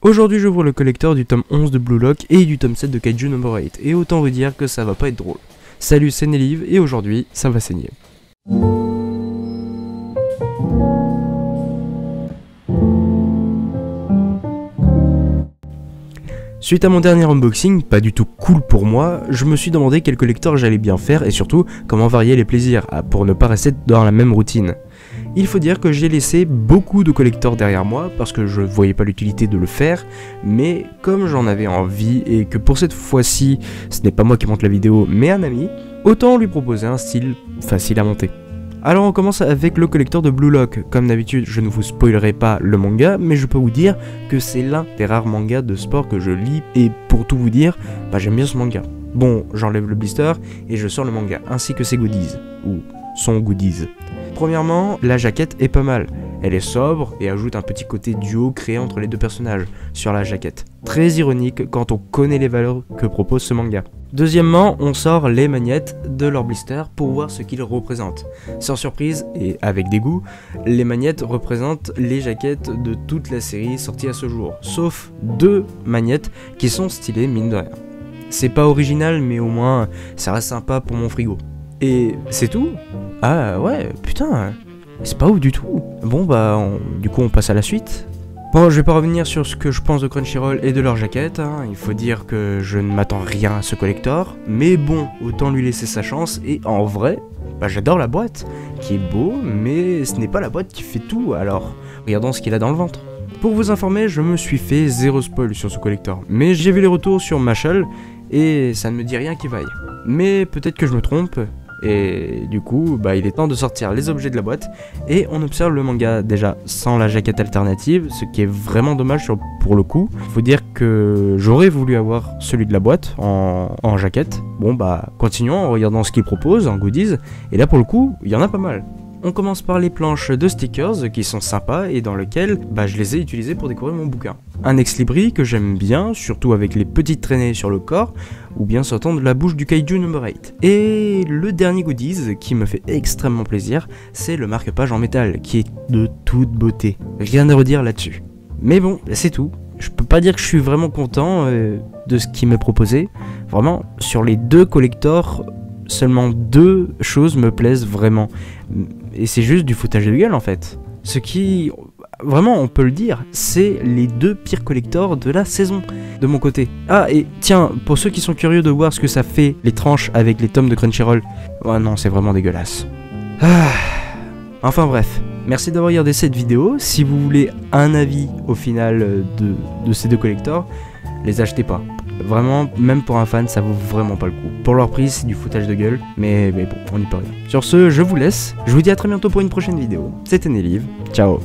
Aujourd'hui j'ouvre le collector du tome 11 de Blue Lock et du tome 7 de Kaiju No. 8, et autant vous dire que ça va pas être drôle. Salut, c'est Nelive, et aujourd'hui ça va saigner. Suite à mon dernier unboxing, pas du tout cool pour moi, je me suis demandé quel collector j'allais bien faire et surtout comment varier les plaisirs pour ne pas rester dans la même routine. Il faut dire que j'ai laissé beaucoup de collectors derrière moi parce que je voyais pas l'utilité de le faire, mais comme j'en avais envie et que pour cette fois-ci ce n'est pas moi qui monte la vidéo mais un ami, autant lui proposer un style facile à monter. Alors on commence avec le collector de Blue Lock. Comme d'habitude, je ne vous spoilerai pas le manga, mais je peux vous dire que c'est l'un des rares mangas de sport que je lis, et pour tout vous dire, j'aime bien ce manga. Bon, j'enlève le blister et je sors le manga, ainsi que ses goodies, ou son goodies. Premièrement, la jaquette est pas mal. Elle est sobre et ajoute un petit côté duo créé entre les deux personnages sur la jaquette. Très ironique quand on connaît les valeurs que propose ce manga. Deuxièmement, on sort les magnettes de leur blister pour voir ce qu'ils représentent. Sans surprise et avec dégoût, les magnettes représentent les jaquettes de toute la série sortie à ce jour, sauf deux magnettes qui sont stylées mine de rien. C'est pas original, mais au moins ça reste sympa pour mon frigo. Et c'est tout? Ah ouais, putain, c'est pas ouf du tout. Bon du coup on passe à la suite. Bon, je vais pas revenir sur ce que je pense de Crunchyroll et de leur jaquette, hein. Il faut dire que je ne m'attends rien à ce collector, mais bon, autant lui laisser sa chance, et en vrai, j'adore la boîte, qui est beau, mais ce n'est pas la boîte qui fait tout, alors regardons ce qu'il a dans le ventre. Pour vous informer, je me suis fait zéro spoil sur ce collector, mais j'ai vu les retours sur Mashal, et ça ne me dit rien qui vaille. Mais peut-être que je me trompe, et du coup, il est temps de sortir les objets de la boîte, et on observe le manga déjà sans la jaquette alternative, ce qui est vraiment dommage pour le coup. Faut dire que j'aurais voulu avoir celui de la boîte en jaquette. Bon continuons en regardant ce qu'il propose en goodies, et là pour le coup, il y en a pas mal. On commence par les planches de stickers qui sont sympas et dans lesquelles je les ai utilisées pour décorer mon bouquin. Un ex-libris que j'aime bien, surtout avec les petites traînées sur le corps, ou bien sortant de la bouche du Kaiju No. 8. Et le dernier goodies qui me fait extrêmement plaisir, c'est le marque-page en métal, qui est de toute beauté. Rien à redire là-dessus. Mais bon, c'est tout. Je peux pas dire que je suis vraiment content de ce qui m'est proposé. Vraiment, sur les deux collectors, seulement deux choses me plaisent vraiment. Et c'est juste du foutage de gueule en fait. Ce qui, vraiment on peut le dire, c'est les deux pires collectors de la saison, de mon côté. Ah et tiens, pour ceux qui sont curieux de voir ce que ça fait, les tranches avec les tomes de Crunchyroll, oh non c'est vraiment dégueulasse. Enfin bref, merci d'avoir regardé cette vidéo. Si vous voulez un avis au final de ces deux collectors, les achetez pas. Vraiment, même pour un fan, ça vaut vraiment pas le coup. Pour leur prix, c'est du foutage de gueule, mais bon, on n'y peut rien. Sur ce, je vous laisse. Je vous dis à très bientôt pour une prochaine vidéo. C'était Nelive. Ciao.